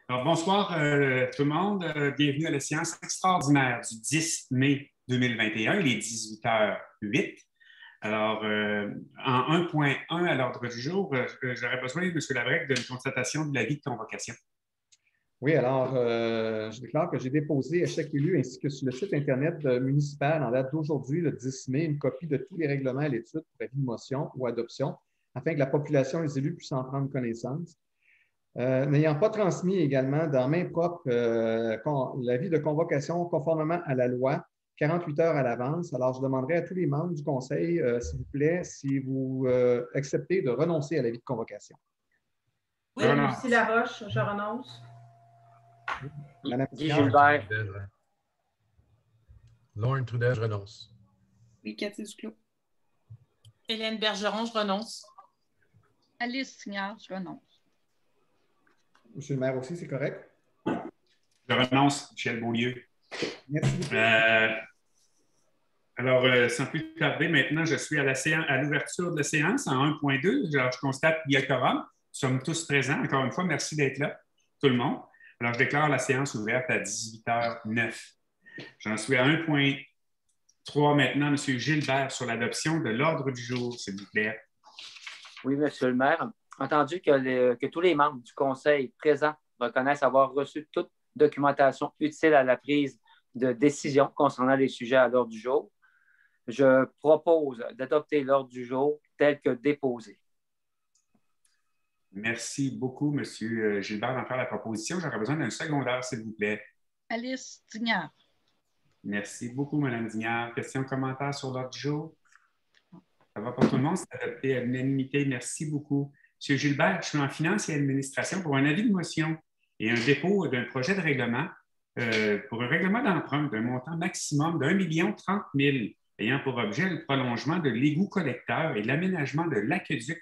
Alors, bonsoir tout le monde. Bienvenue à la séance extraordinaire du 10 mai 2021. Il est 18h08. Alors, en 1.1 à l'ordre du jour, j'aurais besoin, M. Labrec, d'une constatation de l'avis de convocation. Oui, alors, je déclare que j'ai déposé à chaque élu ainsi que sur le site Internet municipal en date d'aujourd'hui, le 10 mai, une copie de tous les règlements et l'étude pour avis de motion ou adoption afin que la population et les élus puissent en prendre connaissance. N'ayant pas transmis également dans main propre l'avis de convocation conformément à la loi 48 heures à l'avance, alors je demanderai à tous les membres du conseil, s'il vous plaît, si vous acceptez de renoncer à l'avis de convocation. Oui, Lucie Laroche, je renonce. Madame Guy Gilbert. Lauren Trudel, je renonce. Oui, Cathy Duclos. Hélène Bergeron, je renonce. Alice Signard, je renonce. Monsieur le maire aussi, c'est correct? Je renonce, Michel Beaulieu. Merci. Alors, sans plus tarder, maintenant, je suis à l'ouverture de la séance en 1.2. Je constate qu'il y a quorum. Nous sommes tous présents. Encore une fois, merci d'être là, tout le monde. Alors, je déclare la séance ouverte à 18h09. J'en suis à 1.3 maintenant, M. Gilbert, sur l'adoption de l'ordre du jour, s'il vous plaît. Oui, Monsieur le maire. Entendu que tous les membres du conseil présents reconnaissent avoir reçu toute documentation utile à la prise de décision concernant les sujets à l'ordre du jour, je propose d'adopter l'ordre du jour tel que déposé. Merci beaucoup, M. Gilbert, d'en faire la proposition. J'aurais besoin d'un secondaire, s'il vous plaît. Alice Dignard. Merci beaucoup, Mme Dignard. Questions, commentaires sur l'ordre du jour? Ça va pour tout le monde? C'est adopté à l'unanimité. Merci beaucoup. M. Gilbert, je suis en finance et administration pour un avis de motion et un dépôt d'un projet de règlement pour un règlement d'emprunt d'un montant maximum d'1 030 000 ayant pour objet le prolongement de l'égout collecteur et l'aménagement de l'aqueduc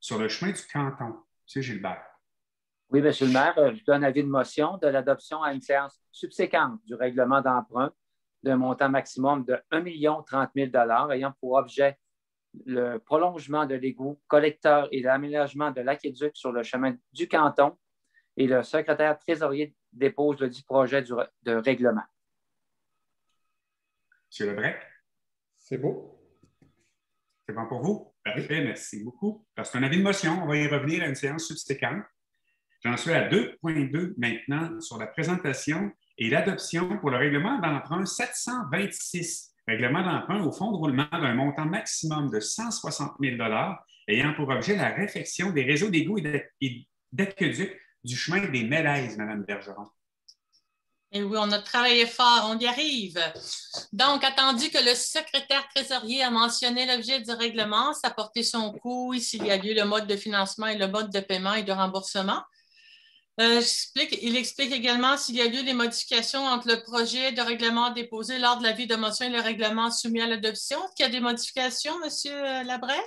sur le chemin du canton. M. Gilbert. Oui, Monsieur le maire, je donne avis de motion de l'adoption à une séance subséquente du règlement d'emprunt d'un montant maximum de 1 030 000 ayant pour objet le prolongement de l'égout collecteur et l'aménagement de l'aqueduc sur le chemin du canton, et le secrétaire trésorier dépose le dit projet de règlement. M. Lebrec? C'est beau. C'est bon pour vous? Parfait, merci beaucoup. C'est un avis de motion. On va y revenir à une séance subséquente. J'en suis à 2.2 maintenant sur la présentation et l'adoption pour le règlement d'emprunt 726. Règlement d'emprunt au fonds de roulement d'un montant maximum de 160 000 ayant pour objet la réfection des réseaux d'égouts et d'aqueducs du chemin des Mélèzes, Mme Bergeron. Et oui, on a travaillé fort, on y arrive. Donc, attendu que le secrétaire trésorier a mentionné l'objet du règlement, sa portée, son coût, s'il y a lieu, le mode de financement et le mode de paiement et de remboursement. Il explique également s'il y a lieu des modifications entre le projet de règlement déposé lors de l'avis de motion et le règlement soumis à l'adoption. Est-ce qu'il y a des modifications, M. Labrec?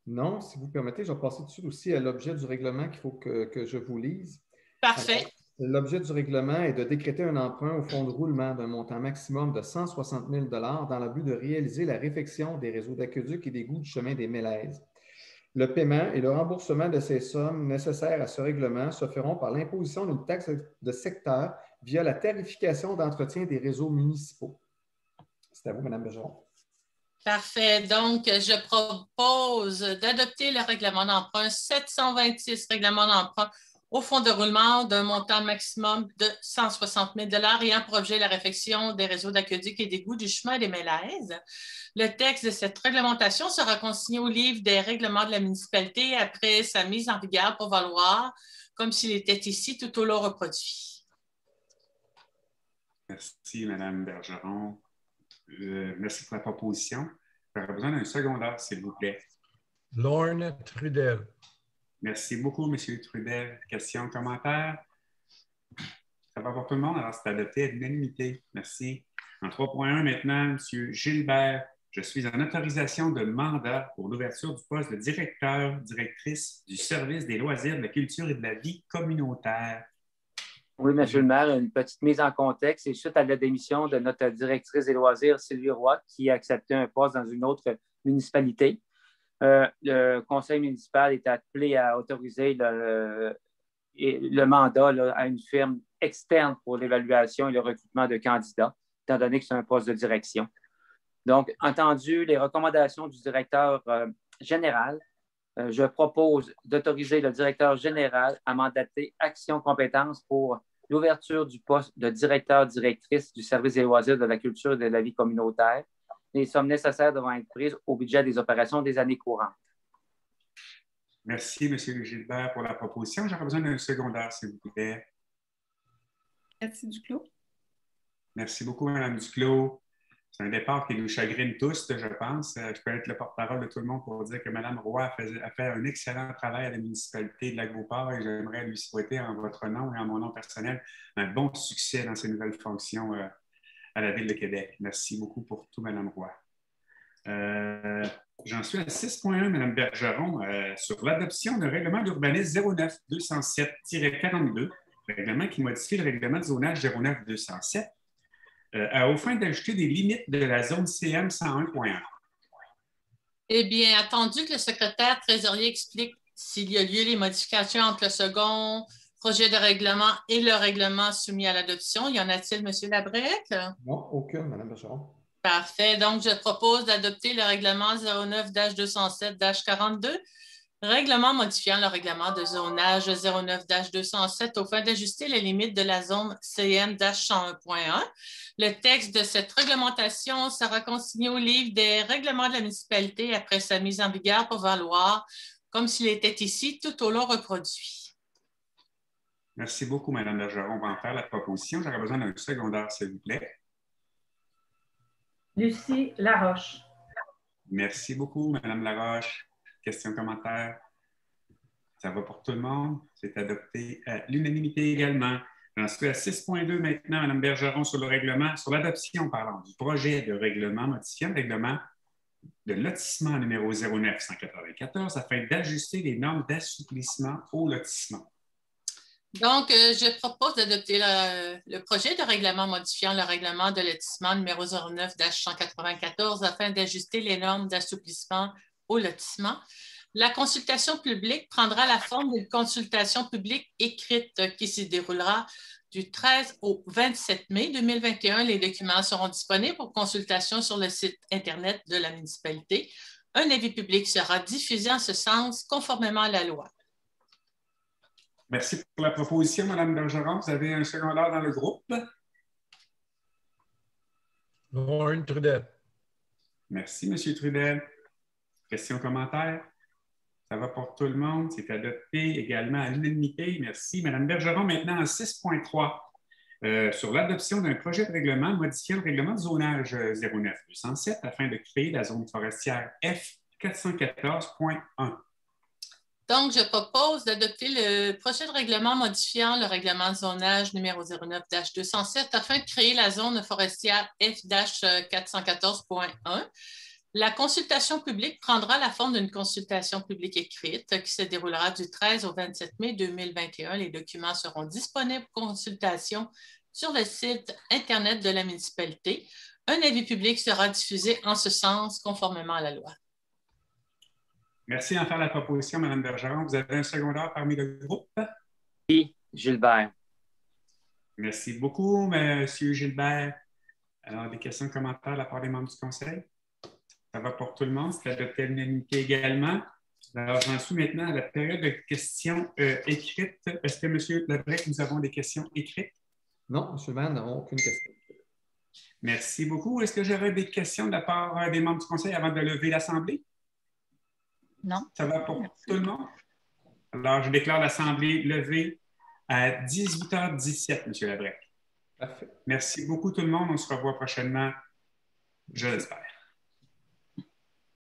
Non, si vous permettez, je vais passer dessus aussi à l'objet du règlement qu'il faut que je vous lise. Parfait. L'objet du règlement est de décréter un emprunt au fonds de roulement d'un montant maximum de 160 000 dans le but de réaliser la réfection des réseaux d'aqueducs et d'égouts du chemin des Mélèzes. Le paiement et le remboursement de ces sommes nécessaires à ce règlement se feront par l'imposition d'une taxe de secteur via la tarification d'entretien des réseaux municipaux. C'est à vous, Mme Bergeron. Parfait. Donc, je propose d'adopter le règlement d'emprunt 726, règlement d'emprunt au fonds de roulement d'un montant maximum de 160 000 ayant pour objet la réfection des réseaux d'aqueduc et d'égouts du chemin des Mélèzes. Le texte de cette réglementation sera consigné au livre des règlements de la municipalité après sa mise en vigueur pour valoir comme s'il était ici tout au long reproduit. Merci, Mme Bergeron. Merci pour la proposition. J'aurais besoin d'un secondaire, s'il vous plaît. Lauren Trudel. Merci beaucoup, M. Trudel. Questions, commentaires? Ça va pour tout le monde? Alors, c'est adopté à l'unanimité. Merci. En 3.1 maintenant, M. Gilbert, je suis en autorisation de mandat pour l'ouverture du poste de directrice du service des loisirs, de la culture et de la vie communautaire. Oui, M. le maire, une petite mise en contexte. C'est suite à la démission de notre directrice des loisirs, Sylvie Roy, qui a accepté un poste dans une autre municipalité. Le conseil municipal est appelé à autoriser le mandat là, à une firme externe pour l'évaluation et le recrutement de candidats, étant donné que c'est un poste de direction. Donc, entendu les recommandations du directeur général, je propose d'autoriser le directeur général à mandater Action Compétences pour l'ouverture du poste de directeur-directrice du service des loisirs, de la culture et de la vie communautaire. Les sommes nécessaires devront être prises au budget des opérations des années courantes. Merci, M. Gilbert, pour la proposition. J'aurais besoin d'un secondaire, s'il vous plaît. Cathy Duclos. Merci beaucoup, Mme Duclos. C'est un départ qui nous chagrine tous, je pense. Je peux être le porte-parole de tout le monde pour dire que Mme Roy a fait un excellent travail à la municipalité de Lac-Beauport et j'aimerais lui souhaiter, en votre nom et en mon nom personnel, un bon succès dans ses nouvelles fonctions à la Ville de Québec. Merci beaucoup pour tout, Mme Roy. J'en suis à 6.1, Mme Bergeron, sur l'adoption d'un règlement d'urbanisme 09-207-42, règlement qui modifie le règlement de zonage 09-207 aux fins d'ajouter des limites de la zone CM 101.1. Eh bien, attendu que le secrétaire trésorier explique s'il y a lieu les modifications entre le second projet de règlement et le règlement soumis à l'adoption, y en a-t-il, M. Labrec? Non, aucune, Mme Bergeron. Parfait. Donc, je propose d'adopter le règlement 09-207-42, règlement modifiant le règlement de zonage 09-207 aux fins d'ajuster les limites de la zone CM-101.1. Le texte de cette réglementation sera consigné au livre des règlements de la municipalité après sa mise en vigueur pour valoir comme s'il était ici tout au long reproduit. Merci beaucoup, Mme Bergeron. On va en faire la proposition. J'aurais besoin d'un secondaire, s'il vous plaît. Lucie Laroche. Merci beaucoup, Mme Laroche. Questions, commentaires? Ça va pour tout le monde? C'est adopté à l'unanimité également. J'en suis à 6.2 maintenant, Mme Bergeron, sur le règlement, sur l'adoption, parlant du projet de règlement modifiant le règlement de lotissement numéro 09-194 afin d'ajuster les normes d'assouplissement au lotissement. Donc, je propose d'adopter le projet de règlement modifiant le règlement de lotissement numéro 09-194 afin d'ajuster les normes d'assouplissement au lotissement. La consultation publique prendra la forme d'une consultation publique écrite qui se déroulera du 13 au 27 mai 2021. Les documents seront disponibles pour consultation sur le site Internet de la municipalité. Un avis public sera diffusé en ce sens conformément à la loi. Merci pour la proposition, Mme Bergeron. Vous avez un secondaire dans le groupe? Lorne Trudel. Merci, M. Trudel. Questions, commentaires? Ça va pour tout le monde. C'est adopté également à l'unanimité. Merci. Mme Bergeron, maintenant en 6.3, sur l'adoption d'un projet de règlement modifiant le règlement de zonage 09-207 afin de créer la zone forestière F414.1. Donc, je propose d'adopter le projet de règlement modifiant le règlement de zonage numéro 09-207 afin de créer la zone forestière F-414.1. La consultation publique prendra la forme d'une consultation publique écrite qui se déroulera du 13 au 27 mai 2021. Les documents seront disponibles pour consultation sur le site Internet de la municipalité. Un avis public sera diffusé en ce sens conformément à la loi. Merci d'en faire la proposition, Mme Bergeron. Vous avez un secondaire parmi le groupe? Oui, Gilbert. Merci beaucoup, M. Gilbert. Alors, des questions, commentaires de la part des membres du Conseil? Ça va pour tout le monde. C'est adopté à l'unanimité également. Alors, j'en suis maintenant à la période de questions écrites. Est-ce que, M. Labrec, nous avons des questions écrites? Non, M. Van, nous n'avons aucune question. Merci beaucoup. Est-ce que j'aurais des questions de la part des membres du Conseil avant de lever l'Assemblée? Non. Ça va pour tout le monde? Alors, je déclare l'Assemblée levée à 18h17, M. Labrec. Parfait. Merci beaucoup tout le monde. On se revoit prochainement, je l'espère.